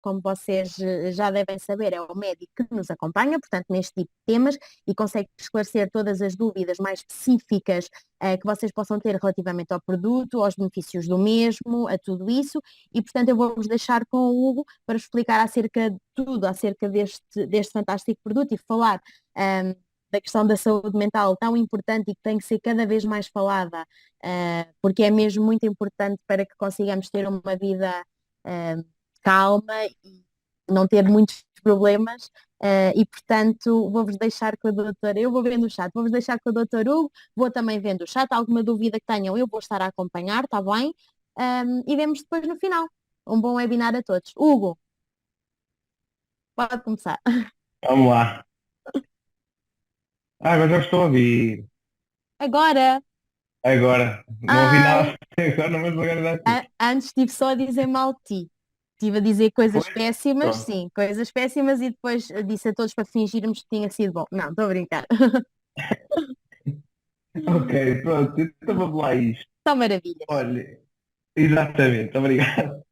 como vocês já devem saber, é o médico que nos acompanha, portanto, neste tipo de temas e consegue esclarecer todas as dúvidas mais específicas que vocês possam ter relativamente ao produto, aos benefícios do mesmo, a tudo isso. E, portanto, eu vou-vos deixar com o Hugo para explicar acerca de tudo, acerca deste fantástico produto e falar da questão da saúde mental tão importante e que tem que ser cada vez mais falada, porque é mesmo muito importante para que consigamos ter uma vida uh, calma e não ter muitos problemas. E portanto vou-vos deixar com a doutora, eu vou vendo o chat, vou-vos deixar com o doutor Hugo, vou também vendo o chat, alguma dúvida que tenham eu vou estar a acompanhar, está bem? E vemos depois no final. Um bom webinar a todos. Hugo, pode começar. Vamos lá. Agora já estou a ouvir. Agora, Agora, não ouvi ai, nada até agora, mas agora já sim. antes estive só a dizer mal de ti. Estive a dizer coisas Foi? péssimas, Pronto. sim, coisas péssimas e depois disse a todos para fingirmos que tinha sido bom. Não, estou a brincar. Ok, pronto. Então vamos lá a isto. São maravilhas. Olha, exatamente, obrigado.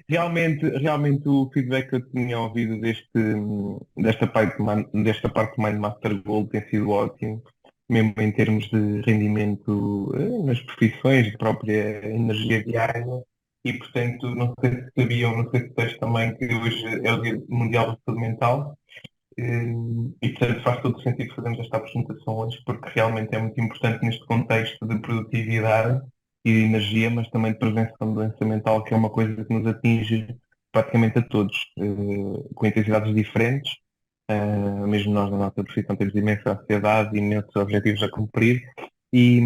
Realmente o feedback que eu tinha ouvido desta parte do Mindmaster Gold tem sido ótimo, mesmo em termos de rendimento nas profissões, de própria energia diária, e portanto, não sei se sabiam, não sei se vocês também, que hoje é o Dia Mundial da Saúde Mental, e portanto faz todo o sentido fazermos esta apresentação hoje, porque realmente é muito importante neste contexto de produtividade e de energia, mas também de prevenção de doença mental, que é uma coisa que nos atinge praticamente a todos, com intensidades diferentes. Mesmo nós na nossa profissão temos imensa ansiedade, imensos objetivos a cumprir e,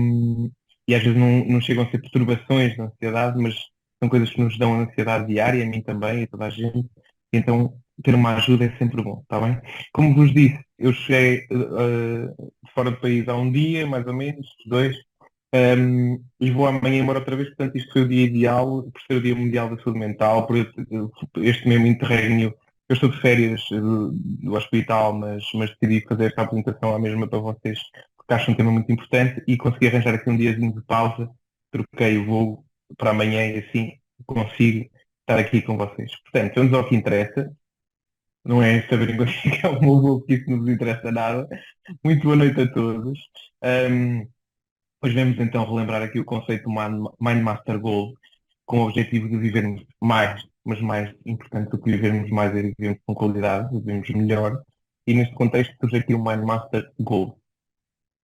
e às vezes não chegam a ser perturbações da ansiedade, mas são coisas que nos dão ansiedade diária, a mim também, a toda a gente. E então ter uma ajuda é sempre bom, está bem? Como vos disse, eu cheguei fora do país há um dia, mais ou menos, dois, e vou amanhã embora outra vez, portanto isto foi o dia ideal, por ser o Dia Mundial da Saúde Mental, este mesmo interregno. Eu estou de férias do hospital, mas decidi fazer esta apresentação à mesma para vocês, porque acho um tema muito importante e consegui arranjar aqui um diazinho de pausa, troquei o voo para amanhã e assim consigo estar aqui com vocês. Portanto, vamos ao que interessa, não é saberem quando é que é o meu voo, que isso não nos interessa nada. Muito boa noite a todos. Um, Hoje vamos então relembrar aqui o conceito do Mind Master Goal, com o objetivo de vivermos mais, mas mais importante do que vivermos mais é vivermos com qualidade, vivermos melhor, e neste contexto surge aqui o Mind Master Goal.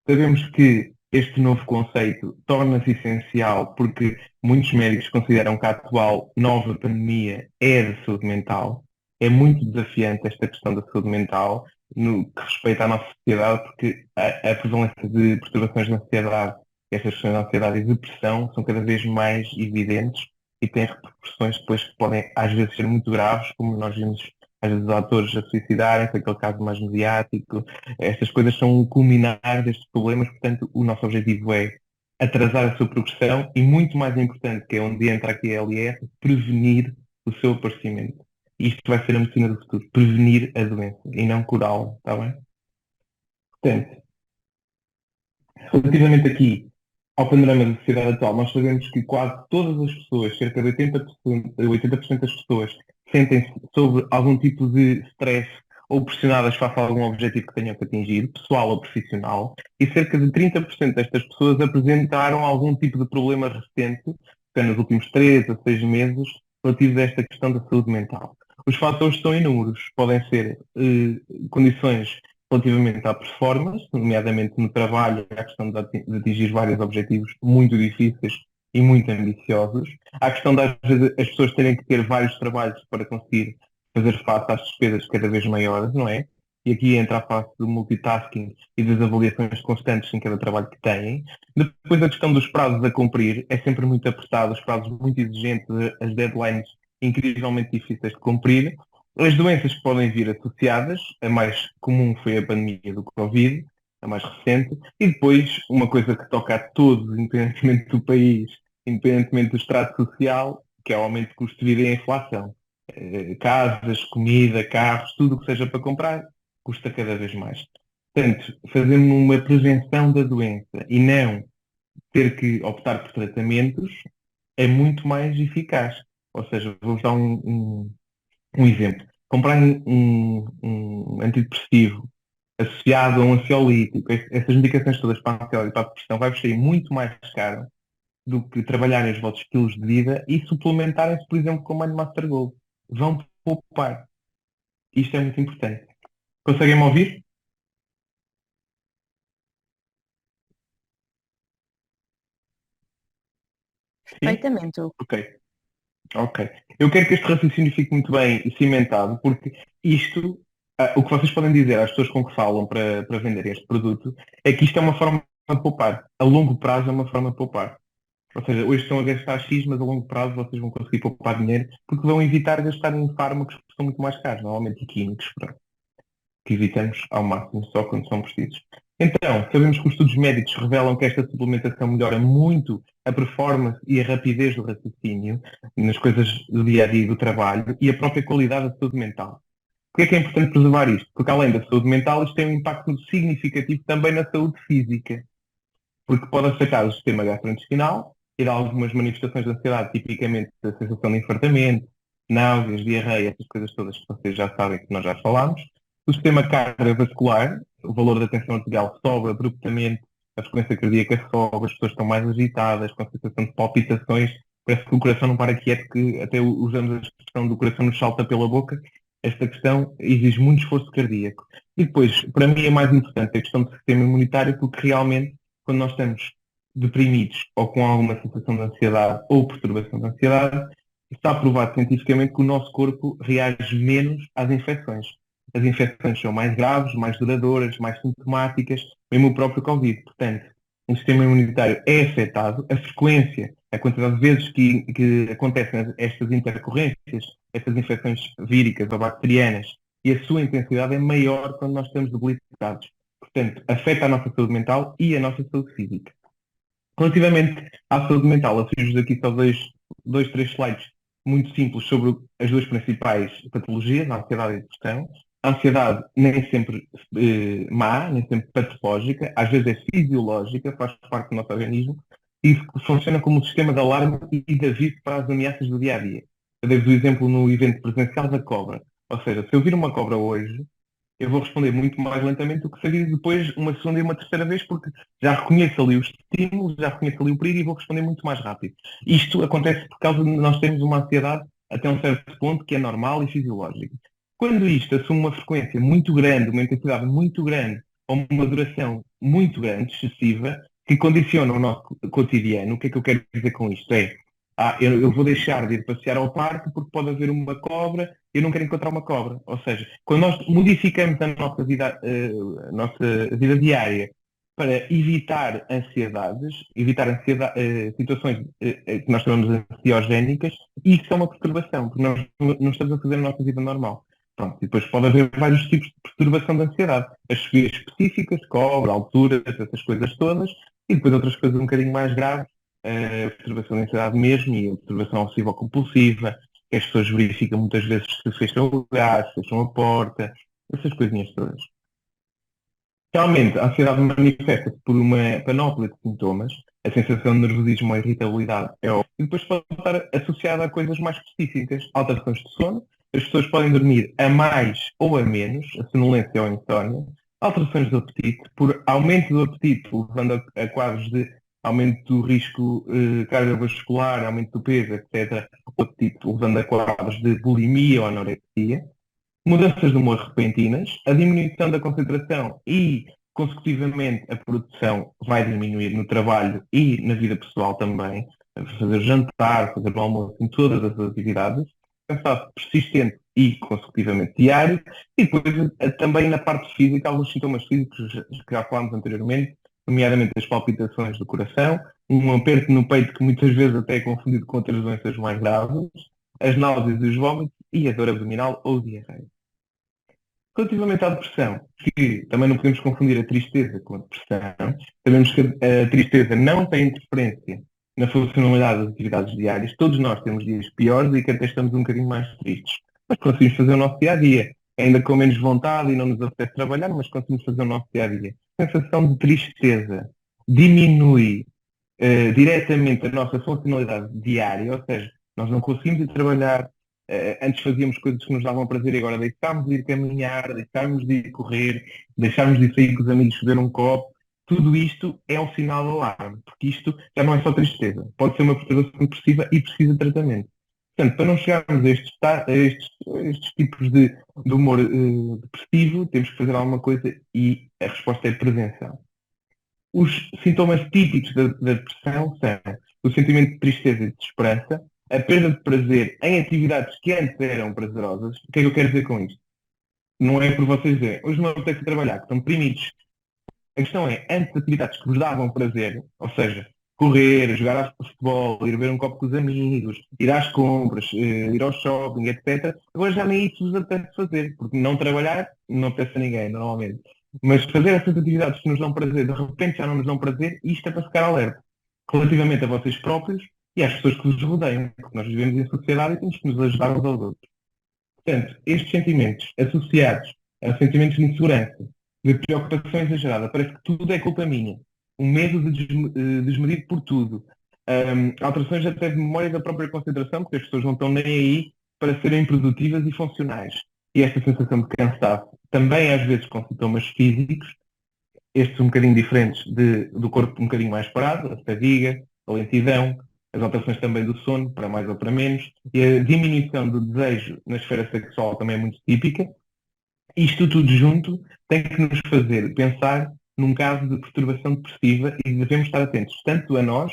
Sabemos que este novo conceito torna-se essencial porque muitos médicos consideram que a atual nova pandemia é de saúde mental. É muito desafiante esta questão da saúde mental no que respeita à nossa sociedade, porque a prevalência de perturbações de ansiedade, estas questões de ansiedade e depressão são cada vez mais evidentes e têm repercussões depois que podem às vezes ser muito graves, como nós vimos às vezes atores a suicidarem-se, aquele caso mais mediático. Estas coisas são o culminar destes problemas, portanto, o nosso objetivo é atrasar a sua progressão e, muito mais importante, que é onde entra aqui a LR, prevenir o seu aparecimento. Isto vai ser a medicina do futuro, prevenir a doença e não curá-la, está bem? Portanto, relativamente aqui ao panorama da sociedade atual, nós sabemos que quase todas as pessoas, cerca de 80% das pessoas, sentem-se sobre algum tipo de stress ou pressionadas face a algum objetivo que tenham que atingir, pessoal ou profissional, e cerca de 30% destas pessoas apresentaram algum tipo de problema recente, nos últimos 3 a 6 meses, relativo a esta questão da saúde mental. Os fatores são inúmeros, podem ser condições relativamente à performance, nomeadamente no trabalho, a questão de atingir vários objetivos muito difíceis e muito ambiciosos. Há a questão de, às vezes, as pessoas terem que ter vários trabalhos para conseguir fazer face às despesas cada vez maiores, não é? E aqui entra a face do multitasking e das avaliações constantes em cada trabalho que têm. Depois a questão dos prazos a cumprir é sempre muito apertado, os prazos muito exigentes, as deadlines incrivelmente difíceis de cumprir. As doenças que podem vir associadas, a mais comum foi a pandemia do Covid, a mais recente, e depois uma coisa que toca a todos, independentemente do país, independentemente do estrato social, que é o aumento de custo de vida e a inflação. Casas, comida, carros, tudo o que seja para comprar, custa cada vez mais. Portanto, fazer uma prevenção da doença e não ter que optar por tratamentos é muito mais eficaz. Ou seja, vou dar Um exemplo, comprar um antidepressivo associado a um ansiolítico, essas medicações todas para a ansiedade e para a depressão, vai-vos sair muito mais caro do que trabalharem os vossos estilos de vida e suplementarem-se, por exemplo, com o Mindmaster Gold. Vão poupar. Isto é muito importante. Conseguem-me ouvir? Sim? Perfeitamente, Hugo. Ok. Ok. Eu quero que este raciocínio fique muito bem cimentado, porque isto, o que vocês podem dizer às pessoas com que falam para vender este produto, é que isto é uma forma de poupar. A longo prazo é uma forma de poupar. Ou seja, hoje estão a gastar X, mas a longo prazo vocês vão conseguir poupar dinheiro, porque vão evitar gastar em fármacos que são muito mais caros, normalmente e químicos, pronto, que evitamos ao máximo só quando são precisos. Então, sabemos que os estudos médicos revelam que esta suplementação melhora muito a performance e a rapidez do raciocínio nas coisas do dia a dia e do trabalho e a própria qualidade da saúde mental. Por que é importante preservar isto? Porque além da saúde mental, isto tem um impacto significativo também na saúde física, porque pode afetar o sistema gastrointestinal e dar algumas manifestações de ansiedade, tipicamente a sensação de enfartamento, náuseas, diarreia, essas coisas todas que vocês já sabem que nós já falámos. O sistema cardiovascular, o valor da tensão arterial sobe abruptamente, a frequência cardíaca sobe, as pessoas estão mais agitadas, com a sensação de palpitações, parece que o coração não para quieto, que até usamos a expressão do coração nos salta pela boca. Esta questão exige muito esforço cardíaco. E depois, para mim, é mais importante a questão do sistema imunitário, porque realmente quando nós estamos deprimidos ou com alguma sensação de ansiedade ou perturbação de ansiedade, está provado cientificamente que o nosso corpo reage menos às infecções. As infecções são mais graves, mais duradouras, mais sintomáticas, mesmo o próprio Covid. Portanto, o sistema imunitário é afetado, a frequência, a quantidade de vezes que acontecem estas intercorrências, estas infecções víricas ou bacterianas, e a sua intensidade é maior quando nós estamos debilitados. Portanto, afeta a nossa saúde mental e a nossa saúde física. Relativamente à saúde mental, eu fiz aqui só três slides muito simples sobre as duas principais patologias, a ansiedade e a depressão. A ansiedade nem sempre má, nem sempre patológica, às vezes é fisiológica, faz parte do nosso organismo e funciona como um sistema de alarme e de aviso para as ameaças do dia a dia. Eu dei-vos o exemplo no evento presencial da cobra. Ou seja, se eu vir uma cobra hoje, eu vou responder muito mais lentamente do que faria depois uma segunda e uma terceira vez, porque já reconheço ali os estímulos, já reconheço ali o perigo e vou responder muito mais rápido. Isto acontece por causa de nós termos uma ansiedade até um certo ponto que é normal e fisiológica. Quando isto assume uma frequência muito grande, uma intensidade muito grande, ou uma duração muito grande, excessiva, que condiciona o nosso cotidiano, o que é que eu quero dizer com isto? Eu vou deixar de ir passear ao parque porque pode haver uma cobra, eu não quero encontrar uma cobra. Ou seja, quando nós modificamos a nossa vida diária para evitar situações que nós chamamos ansiogénicas, isso é uma perturbação, porque nós não estamos a fazer a nossa vida normal. Pronto, e depois pode haver vários tipos de perturbação de ansiedade. As fobias específicas, cobra, alturas, essas coisas todas, e depois outras coisas um bocadinho mais graves, a perturbação da ansiedade mesmo e a perturbação obsessiva-compulsiva, que as pessoas verificam muitas vezes se fecham o gás, se fecham a porta, essas coisinhas todas. Realmente, a ansiedade manifesta-se por uma panóplia de sintomas, a sensação de nervosismo ou irritabilidade é óbvio, e depois pode estar associada a coisas mais específicas, alterações de sono, as pessoas podem dormir a mais ou a menos, a sonolência ou a insónia, alterações do apetite, por aumento do apetite, levando a quadros de aumento do risco cardiovascular, aumento do peso, etc., o apetite, levando a quadros de bulimia ou anorexia, mudanças de humor repentinas, a diminuição da concentração e, consecutivamente, a produção vai diminuir no trabalho e na vida pessoal também, fazer jantar, fazer o almoço, em todas as atividades, cansaço persistente e, consecutivamente, diário, e depois também na parte física, alguns sintomas físicos que já falámos anteriormente, nomeadamente as palpitações do coração, um aperto no peito que muitas vezes até é confundido com outras doenças mais graves, as náuseas e os vômitos e a dor abdominal ou diarreia. Relativamente à depressão, que também não podemos confundir a tristeza com a depressão, sabemos que a tristeza não tem interferência na funcionalidade das atividades diárias. Todos nós temos dias piores e que até estamos um bocadinho mais tristes. Mas conseguimos fazer o nosso dia a dia, ainda com menos vontade e não nos apetece trabalhar, mas conseguimos fazer o nosso dia a dia. A sensação de tristeza diminui diretamente a nossa funcionalidade diária, ou seja, nós não conseguimos ir trabalhar, Antes fazíamos coisas que nos davam prazer e agora deixámos de ir caminhar, deixámos de ir correr, deixámos de sair com os amigos beber um copo. Tudo isto é um sinal de alarme, porque isto já não é só tristeza. Pode ser uma perturbação depressiva e precisa de tratamento. Portanto, para não chegarmos a estes tipos de humor depressivo, temos que fazer alguma coisa e a resposta é prevenção. Os sintomas típicos da depressão são o sentimento de tristeza e de desesperança, a perda de prazer em atividades que antes eram prazerosas. O que é que eu quero dizer com isto? Não é por vocês dizerem, hoje não apetece trabalhar, que estão deprimidos. A questão é, antes atividades que vos davam prazer, ou seja, correr, jogar futebol, ir beber um copo com os amigos, ir às compras, ir ao shopping, etc., agora já nem isso vos apetece fazer, porque não trabalhar não apetece a ninguém, normalmente. Mas fazer essas atividades que nos dão prazer, de repente já não nos dão prazer, isto é para ficar alerta. Relativamente a vocês próprios e às pessoas que vos rodeiam, porque nós vivemos em sociedade e temos que nos ajudar uns aos outros. Portanto, estes sentimentos associados a sentimentos de insegurança, de preocupação exagerada, parece que tudo é culpa minha. Um medo desmedido por tudo. Alterações até de memória da própria concentração, porque as pessoas não estão nem aí para serem produtivas e funcionais. E esta sensação de cansaço, também às vezes com sintomas físicos, estes um bocadinho diferentes do corpo um bocadinho mais parado, a fadiga, a lentidão, as alterações também do sono, para mais ou para menos, e a diminuição do desejo na esfera sexual também é muito típica. Isto tudo junto tem que nos fazer pensar num caso de perturbação depressiva e devemos estar atentos tanto a nós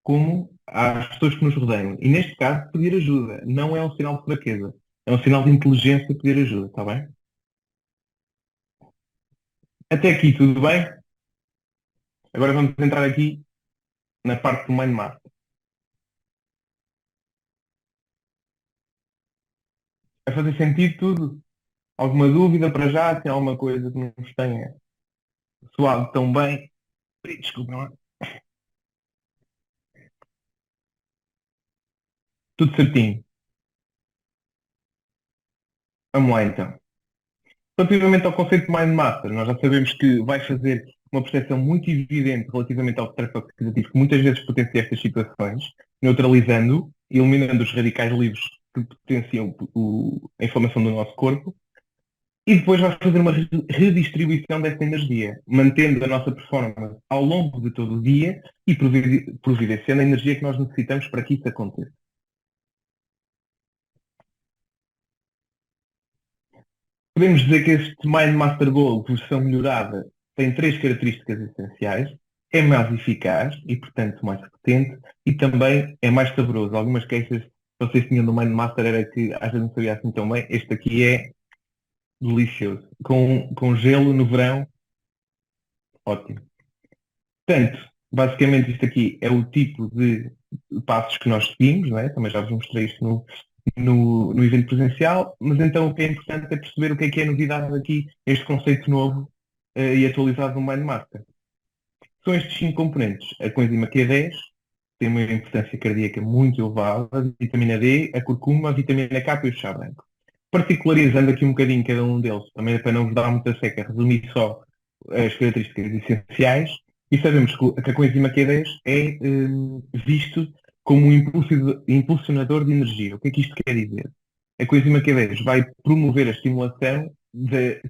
como às pessoas que nos rodeiam. E neste caso, pedir ajuda não é um sinal de fraqueza, é um sinal de inteligência pedir ajuda, está bem? Até aqui, tudo bem? Agora vamos entrar aqui na parte do mind map. A fazer sentido tudo? Alguma dúvida para já? Tem alguma coisa que não nos tenha soado tão bem? Desculpa, não é? Tudo certinho. Vamos lá então. Relativamente ao conceito de Mind Master, nós já sabemos que vai fazer uma percepção muito evidente relativamente ao stress oxidativo, que muitas vezes potencia estas situações, neutralizando e eliminando os radicais livres que potenciam a inflamação do nosso corpo, e depois vai fazer uma redistribuição dessa energia, mantendo a nossa performance ao longo de todo o dia e providenciando a energia que nós necessitamos para que isso aconteça. Podemos dizer que este Mind Master Goal, versão melhorada, tem três características essenciais. É mais eficaz e, portanto, mais potente e também é mais saboroso. Algumas queixas que vocês tinham do Mind Master era que às vezes não sabia assim tão bem. Este aqui é delicioso. Com gelo no verão, ótimo. Portanto, basicamente isto aqui é o tipo de passos que nós seguimos, não é? Também já vos mostrei isto no evento presencial, mas então o que é importante é perceber o que é a novidade aqui, este conceito novo e atualizado do MindMaster. São estes 5 componentes. A coenzima Q10 tem uma importância cardíaca muito elevada, a vitamina D, a curcuma, a vitamina K e o chá branco. Particularizando aqui um bocadinho cada um deles, também é para não vos dar muita seca, resumir só as características essenciais, e sabemos que a coenzima Q10 é visto como um impulsionador de energia. O que é que isto quer dizer? A coenzima Q10 vai promover a estimulação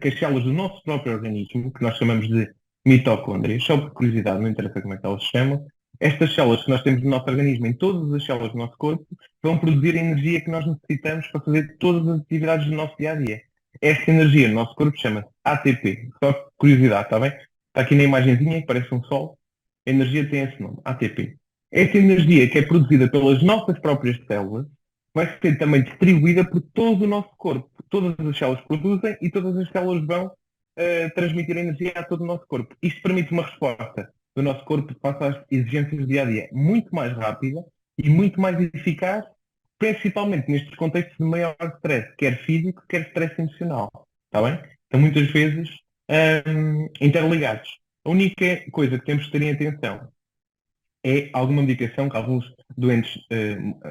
que as células do nosso próprio organismo, que nós chamamos de mitocôndrias, só por curiosidade, não interessa como é que elas se chamam, estas células que nós temos no nosso organismo, em todas as células do nosso corpo, vão produzir a energia que nós necessitamos para fazer todas as atividades do nosso dia a dia. Esta energia no nosso corpo chama-se ATP. Só por curiosidade, está bem? Está aqui na imagenzinha que parece um sol. A energia tem esse nome, ATP. Essa energia que é produzida pelas nossas próprias células vai ser também distribuída por todo o nosso corpo. Todas as células produzem e todas as células vão transmitir energia a todo o nosso corpo. Isto permite uma resposta do nosso corpo face às exigências do dia a dia muito mais rápida e muito mais eficaz, principalmente nestes contextos de maior stress, quer físico, quer stress emocional. Está bem? Estão muitas vezes interligados. A única coisa que temos que ter em atenção é alguma medicação que alguns doentes,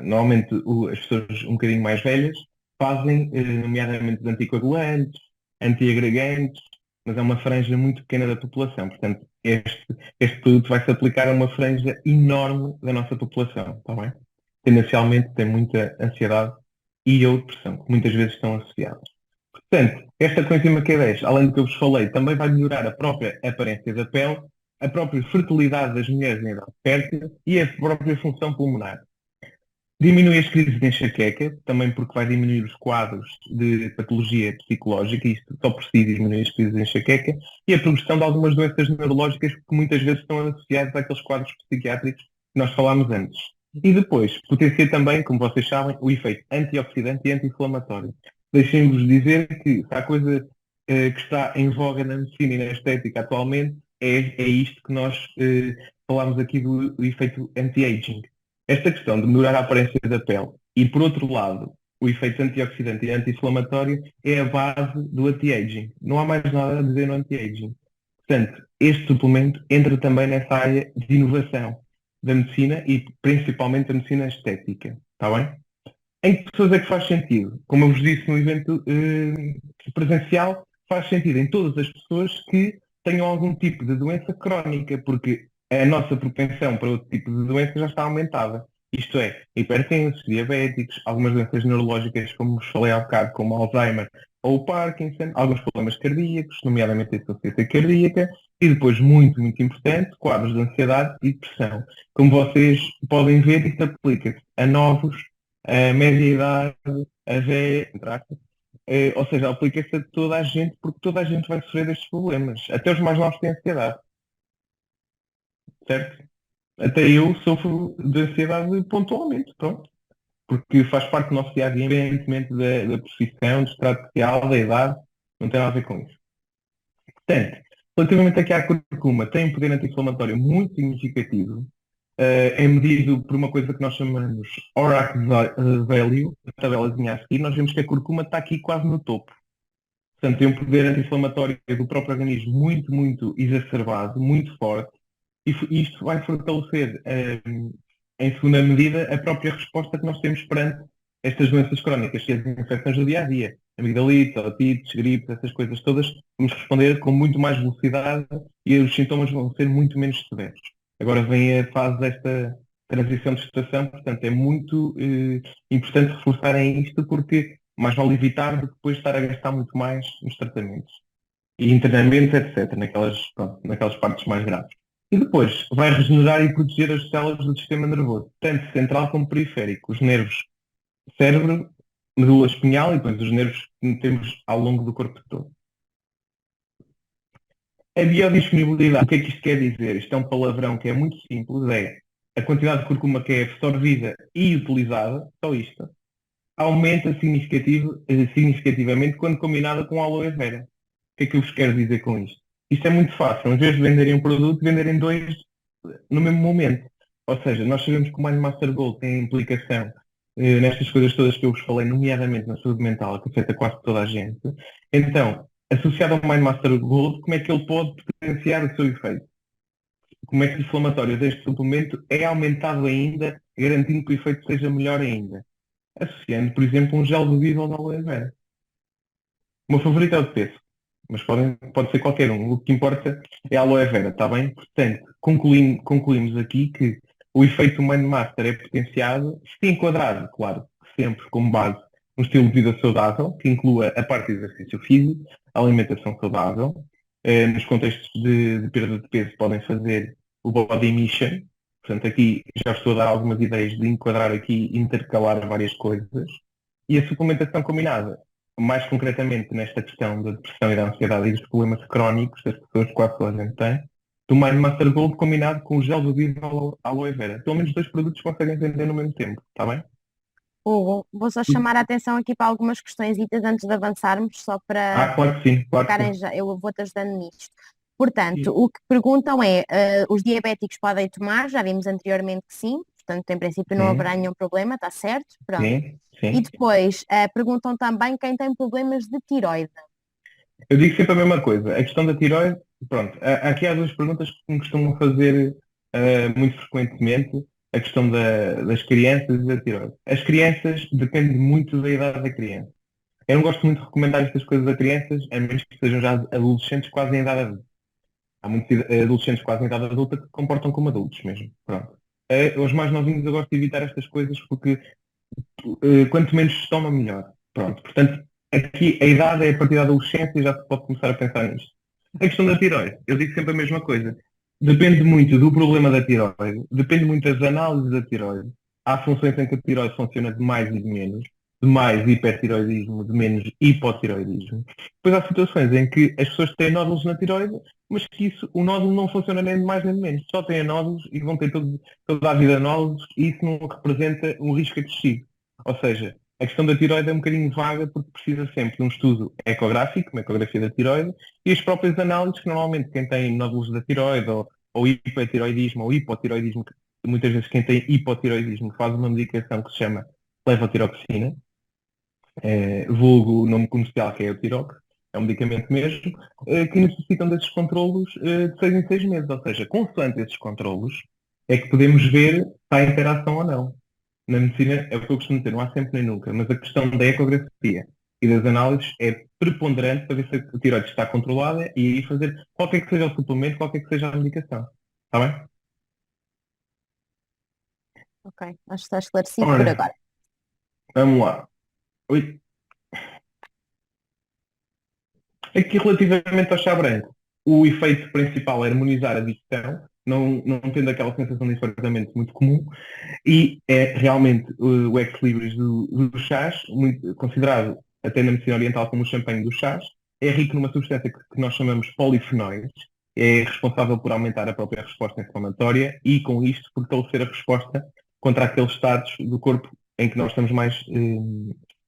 normalmente as pessoas um bocadinho mais velhas, fazem, nomeadamente de anticoagulantes, antiagregantes, mas é uma franja muito pequena da população. Portanto, este produto vai se aplicar a uma franja enorme da nossa população, está bem? Tendencialmente tem muita ansiedade e ou depressão, que muitas vezes estão associadas. Portanto, esta coenzima Q10, além do que eu vos falei, também vai melhorar a própria aparência da pele, a própria fertilidade das mulheres em idade fértil e a própria função pulmonar. Diminui as crises de enxaqueca, também porque vai diminuir os quadros de patologia psicológica, e isto só por si diminui as crises de enxaqueca, e a progressão de algumas doenças neurológicas que muitas vezes estão associadas àqueles quadros psiquiátricos que nós falámos antes. E depois, potencia também, como vocês sabem, o efeito antioxidante e anti-inflamatório. Deixem-vos dizer que se há coisa que está em voga na medicina e na estética atualmente, é isto que nós falámos aqui do efeito anti-aging. Esta questão de melhorar a aparência da pele e, por outro lado, o efeito antioxidante e anti-inflamatório é a base do anti-aging. Não há mais nada a dizer no anti-aging. Portanto, este suplemento entra também nessa área de inovação da medicina e principalmente da medicina estética. Está bem? Em que pessoas é que faz sentido? Como eu vos disse no evento presencial, faz sentido em todas as pessoas que tenham algum tipo de doença crónica, porque a nossa propensão para outro tipo de doença já está aumentada. Isto é, hipertensos, diabéticos, algumas doenças neurológicas, como vos falei há bocado, como Alzheimer ou o Parkinson, alguns problemas cardíacos, nomeadamente a insuficiência cardíaca, e depois, muito, muito importante, quadros de ansiedade e depressão. Como vocês podem ver, isto aplica-se a novos, a média idade, a velha, entre aspas. Ou seja, aplica-se a toda a gente, porque toda a gente vai sofrer destes problemas. Até os mais novos têm ansiedade, certo? Até eu sofro de ansiedade pontualmente, pronto. Porque faz parte do nosso dia a dia, independentemente da profissão, do estrato social, da idade, não tem nada a ver com isso. Portanto, relativamente aqui à curcuma, tem um poder anti-inflamatório muito significativo, é medido por uma coisa que nós chamamos ORAC value, a tabelazinha a seguir, nós vemos que a curcuma está aqui quase no topo. Portanto, tem um poder anti-inflamatório do próprio organismo muito, muito exacerbado, muito forte, e isto vai fortalecer, em segunda medida, a própria resposta que nós temos perante estas doenças crónicas, que é as infecções do dia a dia, amigdalite, otites, gripes, essas coisas todas, vamos responder com muito mais velocidade e os sintomas vão ser muito menos severos. Agora vem a fase desta transição de estação, portanto, é muito importante reforçarem isto porque mais vale evitar do que depois estar a gastar muito mais nos tratamentos e internamentos, etc., pronto, naquelas partes mais graves. E depois vai regenerar e proteger as células do sistema nervoso, tanto central como periférico, os nervos cérebro, medula espinhal e depois os nervos que temos ao longo do corpo todo. A biodisponibilidade, o que é que isto quer dizer? Isto é um palavrão que é muito simples, é a quantidade de curcuma que é absorvida e utilizada, só isto, aumenta significativamente quando combinada com aloe vera. O que é que eu vos quero dizer com isto? Isto é muito fácil. Em vez de venderem um produto, venderem dois no mesmo momento. Ou seja, nós sabemos que o Mind Master Gold tem implicação nestas coisas todas que eu vos falei, nomeadamente na saúde mental, que afeta quase toda a gente. Então, associado ao Mind Master Gold, como é que ele pode potenciar o seu efeito? Como é que o inflamatório deste suplemento é aumentado ainda, garantindo que o efeito seja melhor ainda? Associando, por exemplo, um gel bebível de aloe vera. O meu favorito é o de pêssego, mas pode ser qualquer um. O que importa é a aloe vera, está bem? Portanto, concluímos aqui que o efeito Mind Master é potenciado, se enquadrado, claro, sempre como base, um estilo de vida saudável, que inclua a parte de exercício físico, a alimentação saudável. Nos contextos de perda de peso podem fazer o Body Mission. Portanto, aqui já estou a dar algumas ideias de enquadrar aqui e intercalar várias coisas. E a suplementação combinada, mais concretamente nesta questão da depressão e da ansiedade e dos problemas crónicos das pessoas, quase toda a gente tem, do Mind Master Gold combinado com o gel do Vivo Aloe Vera. Pelo menos dois produtos conseguem vender no mesmo tempo, está bem? Hugo, vou só chamar a atenção aqui para algumas questões antes de avançarmos, só para Claro que sim, claro que ficarem sim. já, eu vou-te ajudando nisto. Portanto, o que perguntam é, os diabéticos podem tomar, já vimos anteriormente que sim, portanto, em princípio não haverá Sim, nenhum problema, está certo? Pronto. sim, E sim. depois, perguntam também quem tem problemas de tiroide. Eu digo sempre a mesma coisa. A questão da tiroide, pronto, aqui há duas perguntas que me costumam fazer muito frequentemente, a questão das crianças e da tiroide. As crianças depende muito da idade da criança. Eu não gosto muito de recomendar estas coisas a crianças, a menos que sejam já adolescentes quase em idade adulta. Há muitos adolescentes quase em idade adulta que se comportam como adultos mesmo. Pronto. Os mais novinhos eu gosto de evitar estas coisas porque Quanto menos se toma, melhor. Pronto. Portanto, aqui a idade é a partir da adolescência e já se pode começar a pensar nisto. A questão da tiroide, eu digo sempre a mesma coisa. Depende muito do problema da tiroide, depende muito das análises da tiroide. Há funções em que a tiroide funciona de mais e de menos, de mais hipertiroidismo, de menos hipotiroidismo. Depois há situações em que as pessoas têm nódulos na tiroide, mas que isso, o nódulo não funciona nem de mais nem de menos. Só têm nódulos e vão ter toda a vida nódulos e isso não representa um risco excessivo. Ou seja, a questão da tiroide é um bocadinho vaga porque precisa sempre de um estudo ecográfico, uma ecografia da tiroide, e as próprias análises que normalmente quem tem nódulos da tiroide ou hipertiroidismo ou hipotiroidismo, muitas vezes quem tem hipotiroidismo faz uma medicação que se chama levotiroxina, vulgo o nome comercial que é o Tirox, é um medicamento mesmo, que necessitam desses controlos de 6 em 6 meses. Ou seja, consoante esses controlos, é que podemos ver se há interação ou não. Na medicina é o que eu costumo dizer, não há sempre nem nunca, mas a questão da ecografia e das análises é preponderante para ver se a tiroide está controlada e aí fazer qualquer que seja o suplemento, qualquer que seja a medicação. Está bem? Ok, acho que está esclarecido por Ora, agora. vamos lá. Oi. Aqui relativamente ao chá branco, o efeito principal é harmonizar a digestão, não tendo aquela sensação de enfraquecimento muito comum, e é realmente o ex-libris do chás, considerado até na medicina oriental como o champanhe dos chás, é rico numa substância que nós chamamos polifenóis, é responsável por aumentar a própria resposta inflamatória e, com isto, fortalecer a resposta contra aqueles estados do corpo em que nós estamos mais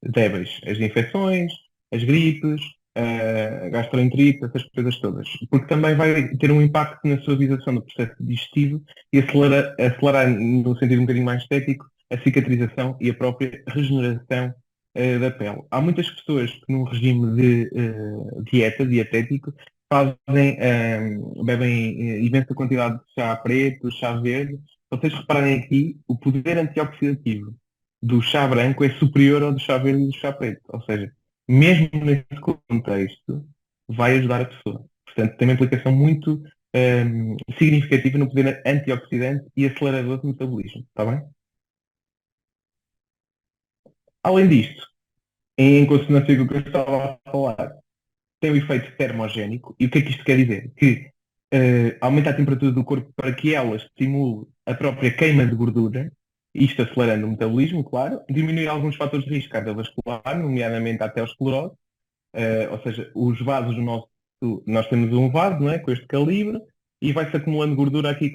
débeis. As infecções, as gripes, a gastroenterite, essas coisas todas. Porque também vai ter um impacto na suavização do processo digestivo e acelerar no sentido um bocadinho mais estético, a cicatrização e a própria regeneração da pele. Há muitas pessoas que num regime de dietético, bebem imensa quantidade de chá preto, chá verde. Se vocês repararem aqui, o poder antioxidativo do chá branco é superior ao do chá verde e do chá preto. Ou seja, mesmo nesse contexto, vai ajudar a pessoa. Portanto, tem uma implicação muito significativa no poder antioxidante e acelerador do metabolismo. Está bem? Além disto, em consonância com o que eu estava a falar, tem o efeito termogénico. E o que é que isto quer dizer? Que aumenta a temperatura do corpo para que ela estimule a própria queima de gordura, isto acelerando o metabolismo, claro, diminui alguns fatores de risco cardiovascular, nomeadamente a aterosclerose, ou seja, os vasos do nosso. Nós temos um vaso, não é, com este calibre, e vai-se acumulando gordura aqui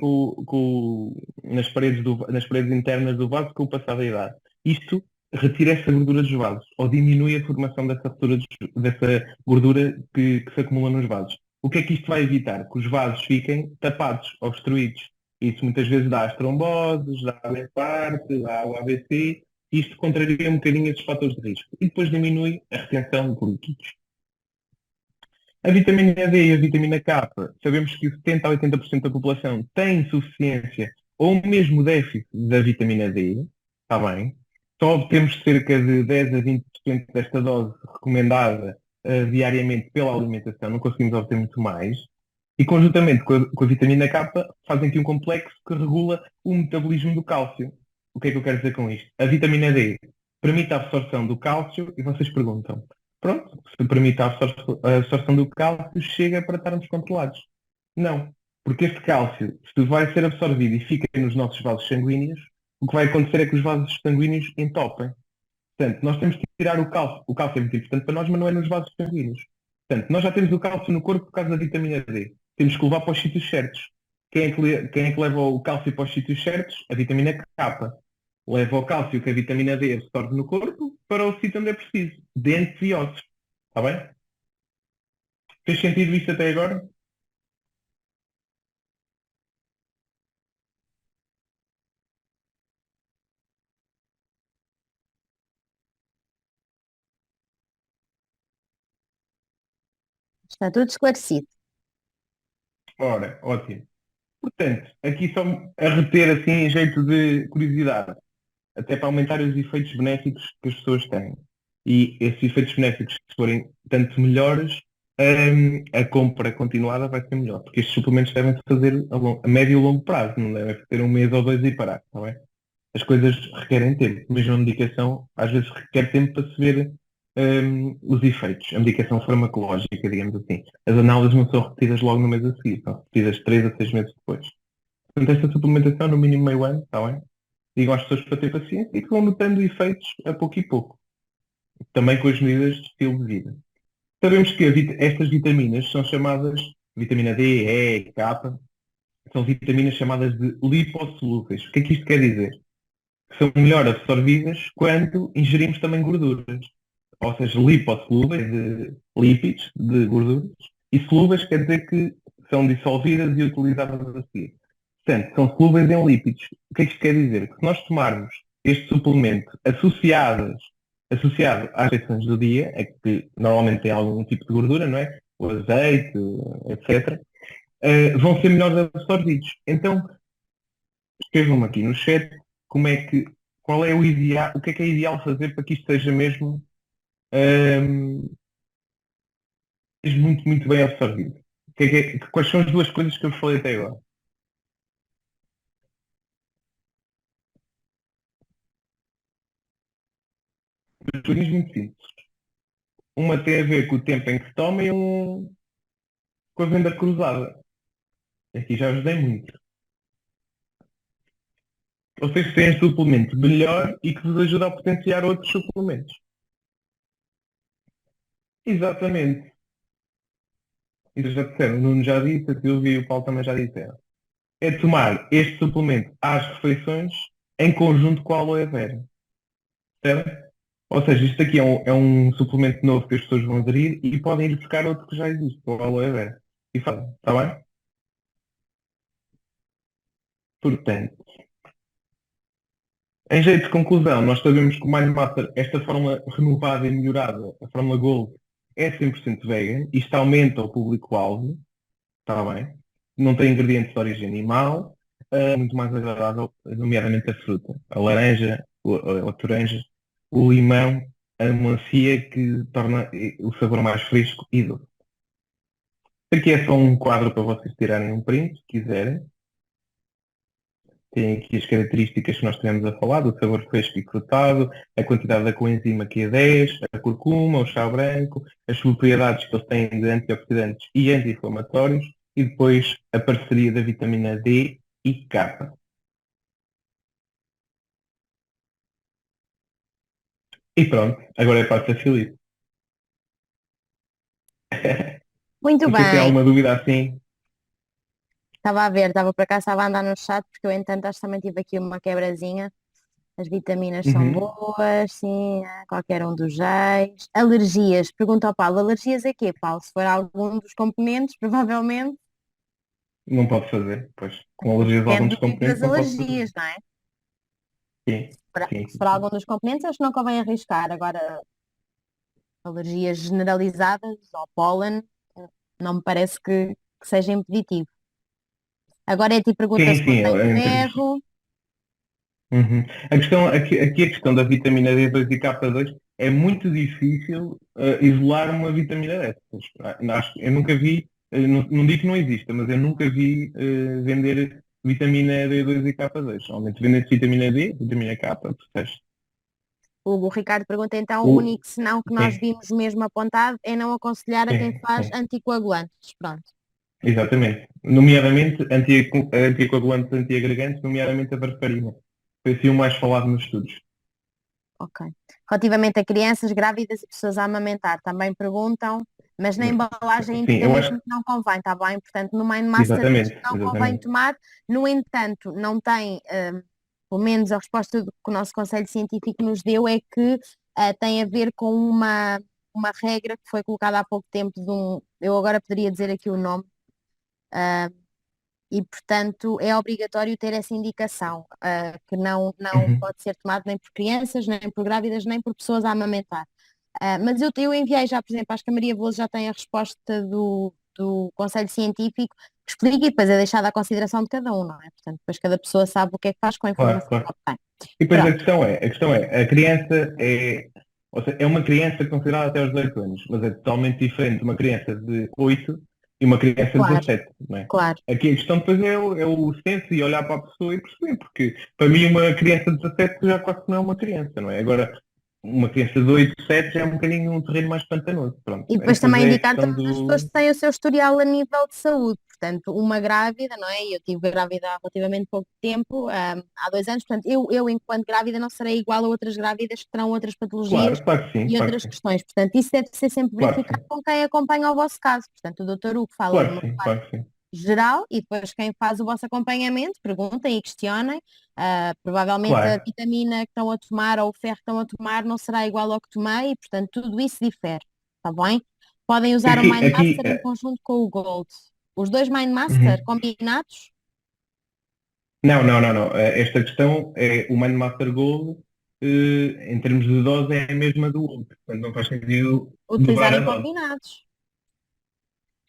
nas paredes internas do vaso com o passar da idade. Isto retira essa gordura dos vasos, ou diminui a formação dessa gordura que se acumula nos vasos. O que é que isto vai evitar? Que os vasos fiquem tapados, obstruídos. Isso muitas vezes dá as tromboses, dá o infarto, dá o AVC. Isto contraria um bocadinho esses fatores de risco. E depois diminui a retenção de líquidos. A vitamina D e a vitamina K, sabemos que 70 a 80% da população tem insuficiência ou mesmo déficit da vitamina D, está bem? Só obtemos cerca de 10 a 20% desta dose recomendada diariamente pela alimentação, não conseguimos obter muito mais. E conjuntamente com a vitamina K, fazem aqui um complexo que regula o metabolismo do cálcio. O que é que eu quero dizer com isto? A vitamina D permite a absorção do cálcio e vocês perguntam, pronto, se permite a absorção do cálcio, chega para estarmos controlados. Não, porque este cálcio, se vai ser absorvido e fica nos nossos vasos sanguíneos, o que vai acontecer é que os vasos sanguíneos entopem. Portanto, nós temos que tirar o cálcio. O cálcio é muito importante para nós, mas não é nos vasos sanguíneos. Portanto, nós já temos o cálcio no corpo por causa da vitamina D. Temos que levar para os sítios certos. Quem é que leva o cálcio para os sítios certos? A vitamina K. Leva o cálcio que a vitamina D absorve no corpo para o sítio onde é preciso. Dentes e ossos. Está bem? Fez sentido isto até agora? Está tudo esclarecido. Ora, ótimo. Portanto, aqui só a reter assim em jeito de curiosidade, até para aumentar os efeitos benéficos que as pessoas têm. E esses efeitos benéficos, se forem tanto melhores, a compra continuada vai ser melhor, porque estes suplementos devem-se fazer a médio e longo prazo, não devem ser um mês ou dois e parar, está bem? as coisas requerem tempo. Mesmo a medicação, às vezes requer tempo para se ver os efeitos. A medicação farmacológica, digamos assim. As análises não são repetidas logo no mês a seguir, são repetidas 3 a 6 meses depois. Portanto, esta suplementação, no mínimo meio ano, está bem? Digo às pessoas para ter paciência e que vão notando efeitos a pouco e pouco. Também com as medidas de estilo de vida. Sabemos que estas vitaminas são chamadas, vitamina D, E, K, são vitaminas chamadas de lipossolúveis. O que é que isto quer dizer? Que são melhor absorvidas quando ingerimos também gorduras. Ou seja, lipossolúveis, de lípidos, de gorduras, e solúveis quer dizer que são dissolvidas e utilizadas a seguir. Portanto, são solúveis em lípidos. O que é que isto quer dizer? Que se nós tomarmos este suplemento associado às refeições do dia, é que normalmente tem algum tipo de gordura, não é? O azeite, etc., vão ser melhores absorvidos. Então, escrevam-me aqui no chat qual é o ideal, o que é ideal fazer para que isto seja ehm, muito, muito bem absorvido. Quais são as duas coisas que eu falei até agora? Duas coisas muito simples. Uma tem a ver com o tempo em que se toma e com a venda cruzada. Aqui já ajudei muito. Vocês têm suplemento melhor e que vos ajuda a potenciar outros suplementos. Exatamente. Isso já disseram, o Nuno já disse, a Silvia e o Paulo também já disseram. É tomar este suplemento às refeições em conjunto com a aloe vera. Certo? Ou seja, isto aqui é um suplemento novo que as pessoas vão aderir e podem ir buscar outro que já existe, com a aloe vera. E fazem, está bem? Portanto, em jeito de conclusão, nós sabemos que o Mind Master, esta fórmula renovada e melhorada, a fórmula Gold, é 100% vegan. Isto aumenta o público-alvo, está bem? Não tem ingredientes de origem animal, muito mais agradável, nomeadamente a fruta. A laranja, a toranja, o limão, a melancia, que torna o sabor mais fresco e doce. Aqui é só um quadro para vocês tirarem um print, se quiserem. Tem aqui as características que nós tivemos a falar, do sabor fresco e frutado, a quantidade da coenzima Q10, a curcuma, o chá branco, as propriedades que eles têm de antioxidantes e anti-inflamatórios, e depois a parceria da vitamina D e K. E pronto, agora é para a Filipe. Muito Não sei se tem bem. alguma dúvida assim. Estava a ver, estava para cá, estava a andar no chat, porque eu, entanto, acho que também tive aqui uma quebrazinha. As vitaminas são Uhum. boas, sim, qualquer um dos geis. Alergias, pergunta ao Paulo, alergias a quê, Paulo? Se for algum dos componentes, provavelmente Não pode fazer, pois. Com alergias a alguns depende do tipo componentes das não pode fazer. alergias, não é? Sim, sim, Se sim, for sim. algum dos componentes, acho que não convém arriscar. Agora, alergias generalizadas ao pólen, não me parece que seja impeditivo. Agora é ti pergunta Sim, se sim, contém em termos. ferro. Uhum. Aqui a questão da vitamina D2 e K2 é muito difícil isolar uma vitamina dessas. Eu nunca vi, não digo que não exista, mas eu nunca vi vender vitamina D2 e K2. Normalmente vende vitamina D, vitamina K, protesto. O Ricardo pergunta então, o O, único senão que nós sim, vimos mesmo apontado é não aconselhar a quem sim, faz sim, anticoagulantes. Pronto. exatamente. Nomeadamente anticoagulantes, antiagregantes, nomeadamente a varfarina. Foi assim o mais falado nos estudos. Ok. Relativamente a crianças grávidas e pessoas a amamentar, também perguntam, mas na embalagem Sim, indica eu mesmo acho. que não convém, está bem? Portanto, no Mind Master diz que Exatamente, não convém exatamente. tomar. No entanto, não tem, pelo menos a resposta que o nosso Conselho Científico nos deu é que tem a ver com uma regra que foi colocada há pouco tempo eu agora poderia dizer aqui o nome, ah, e, portanto, é obrigatório ter essa indicação, que não Uhum. pode ser tomado nem por crianças, nem por grávidas, nem por pessoas a amamentar. Mas eu enviei já, por exemplo, acho que a Maria Veloso já tem a resposta do Conselho Científico que explica e depois é deixada à consideração de cada um, não é? Portanto, depois cada pessoa sabe o que é que faz com a Claro, informação que claro. obtém. E depois Pronto, a questão é, a criança ou seja, é uma criança considerada até aos 18 anos, mas é totalmente diferente de uma criança de 8 e uma criança de Claro, 17, não é? claro. Aqui a questão depois é o senso e olhar para a pessoa e perceber, porque para mim uma criança de 17 já quase que não é uma criança, não é? Agora, uma criança de 8, 7 já é um bocadinho um terreno mais pantanoso, pronto. E Aí depois depois também é a indicar questão todas as pessoas do... que têm o seu historial a nível de saúde. Portanto, uma grávida, não é? Eu tive grávida há relativamente pouco tempo, há 2 anos, portanto, eu enquanto grávida não serei igual a outras grávidas que terão outras patologias Claro que sim, e claro outras que sim, questões. Portanto, isso deve ser sempre claro que verificado sim, com quem acompanha o vosso caso. Portanto, o doutor Hugo fala de claro uma que sim, forma claro que sim, geral e depois quem faz o vosso acompanhamento, perguntem e questionem. Provavelmente a claro. vitamina que estão a tomar ou o ferro que estão a tomar não será igual ao que tomei e, portanto, tudo isso difere. Está bem? Podem usar o Aqui, Mindmaster em conjunto com o Gold. Os dois Mindmaster uhum. combinados, Não, não, não, não. Esta questão é o Master Gold, em termos de dose, é a mesma do outro. Portanto, não faz sentido dobrar a utilizarem dose. combinados.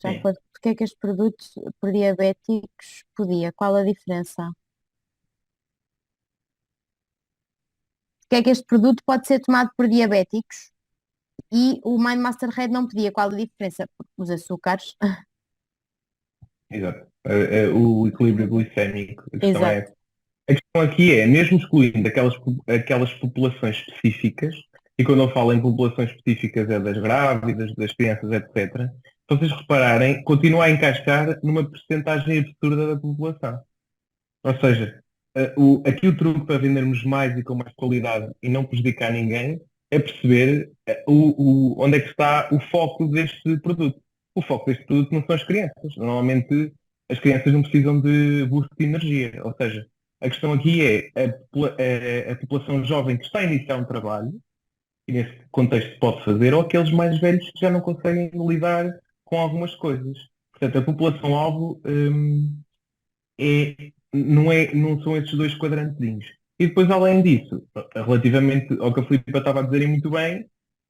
Já Sim. foi. Porque é que este produto por diabéticos podia? Qual a diferença? Porque é que este produto pode ser tomado por diabéticos e o Mindmaster Red não podia? Qual a diferença? Os açúcares. Exato. O equilíbrio glicémico, a questão Exato. é. A questão aqui é, mesmo excluindo aquelas populações específicas, e quando eu falo em populações específicas é das grávidas, das crianças, etc., se vocês repararem, continua a encaixar numa percentagem absurda da população. Ou seja, aqui o truque para vendermos mais e com mais qualidade e não prejudicar ninguém é perceber onde é que está o foco deste produto. O foco deste produto não são as crianças. Normalmente as crianças não precisam de boost de energia. Ou seja, a questão aqui é a população jovem que está a iniciar um trabalho, e nesse contexto pode fazer, ou aqueles mais velhos que já não conseguem lidar com algumas coisas. Portanto, a população-alvo, não são esses dois quadrantezinhos. E depois, além disso, relativamente ao que a Filipe estava a dizer e muito bem,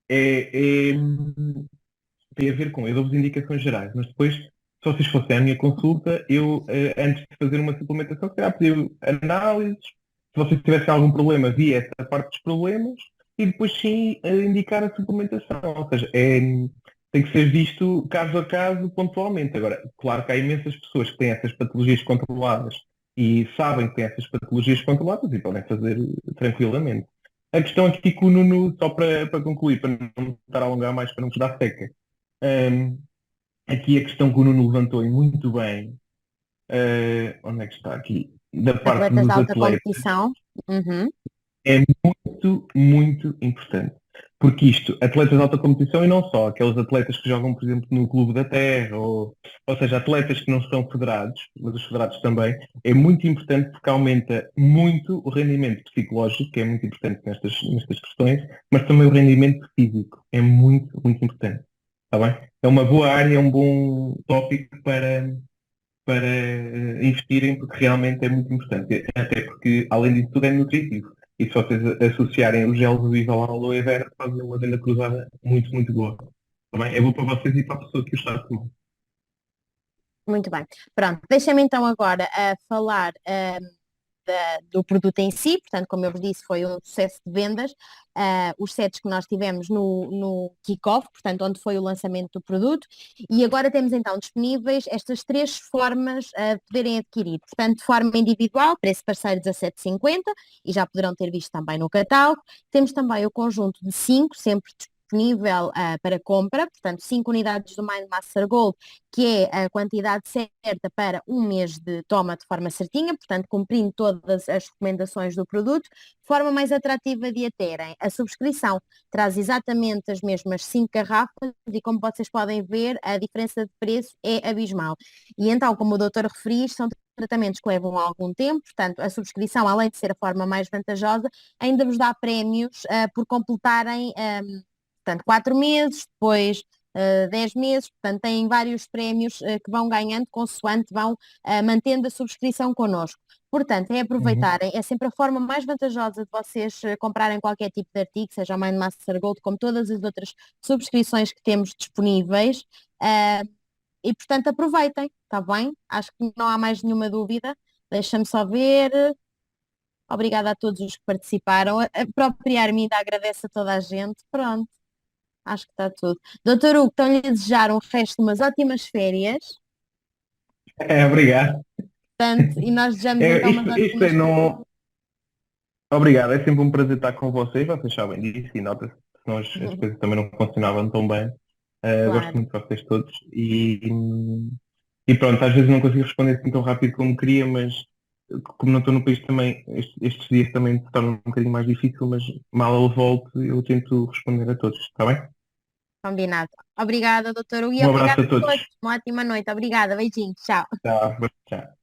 é, é, tem a ver com, eu dou-vos indicações gerais, mas depois, se vocês fossem à minha consulta, eu, antes de fazer uma suplementação, se calhar pedir análises, se vocês tivessem algum problema, via essa parte dos problemas, e depois sim indicar a suplementação. Ou seja, tem que ser visto caso a caso, pontualmente. Agora, claro que há imensas pessoas que têm essas patologias controladas e sabem que têm essas patologias controladas e podem fazer tranquilamente. A questão aqui com o Nuno, só para concluir, para não estar a alongar mais, para não vos dar seca. Um, aqui a questão que o Nuno levantou e muito bem, onde é que está aqui? Da parte Atletas de dos alta atletas, competição. Uhum. é muito, muito importante. Porque isto, atletas de alta competição e não só, aqueles atletas que jogam, por exemplo, no Clube da Terra, ou seja, atletas que não estão federados, mas os federados também, é muito importante porque aumenta muito o rendimento psicológico, que é muito importante nestas questões, mas também o rendimento físico, é muito, muito importante. Está bem? É uma boa área, é um bom tópico para investirem, porque realmente é muito importante. Até porque, além disso tudo, é nutritivo. E se vocês associarem o gel de Viva ao aloe vera, fazem uma venda cruzada muito, muito boa. Tá bem? É bom para vocês e para a pessoa que o está a tomar. Muito bem. Pronto, deixa-me então agora falar do produto em si, portanto, como eu vos disse, foi um sucesso de vendas. Os sets que nós tivemos no kick-off, portanto, onde foi o lançamento do produto, e agora temos então disponíveis estas três formas de poderem adquirir. Portanto, de forma individual, preço parceiro 17,50 e já poderão ter visto também no catálogo. Temos também o conjunto de 5, sempre disponível para compra, portanto, 5 unidades do Mind Master Gold, que é a quantidade certa para um mês de toma de forma certinha, portanto, cumprindo todas as recomendações do produto, de forma mais atrativa de a terem. A subscrição traz exatamente as mesmas 5 garrafas e, como vocês podem ver, a diferença de preço é abismal. E então, como o doutor referiu, são tratamentos que levam algum tempo, portanto, a subscrição, além de ser a forma mais vantajosa, ainda vos dá prémios por completarem, portanto, 4 meses, depois 10 meses, portanto têm vários prémios que vão ganhando consoante vão mantendo a subscrição connosco. Portanto, é Uhum. aproveitarem, é sempre a forma mais vantajosa de vocês comprarem qualquer tipo de artigo, seja o Mindmaster Gold, como todas as outras subscrições que temos disponíveis, eh, e portanto aproveitem, está bem? Acho que não há mais nenhuma dúvida. Deixa-me só ver. Obrigada a todos os que participaram. A própria Arminda agradece a toda a gente. Pronto. Acho que está tudo. Doutor Hugo, estão-lhe a desejar um resto de umas ótimas férias, Obrigado. portanto, e nós desejamos então umas Isto é ótimas férias. não. Obrigado, é sempre um prazer estar com vocês sabem disso e nota-se, senão as coisas também não funcionavam tão bem. Gosto Claro, muito de vocês todos e pronto, às vezes não consigo responder assim tão rápido como queria, mas como não estou no país também, estes dias também se torna um bocadinho mais difícil, mas mal eu volto eu tento responder a todos, está bem? combinado. Obrigada, doutor Hugo, e Um abraço obrigada a a todos. todos. Uma ótima noite. Obrigada, beijinhos, tchau. Tchau. Tchau.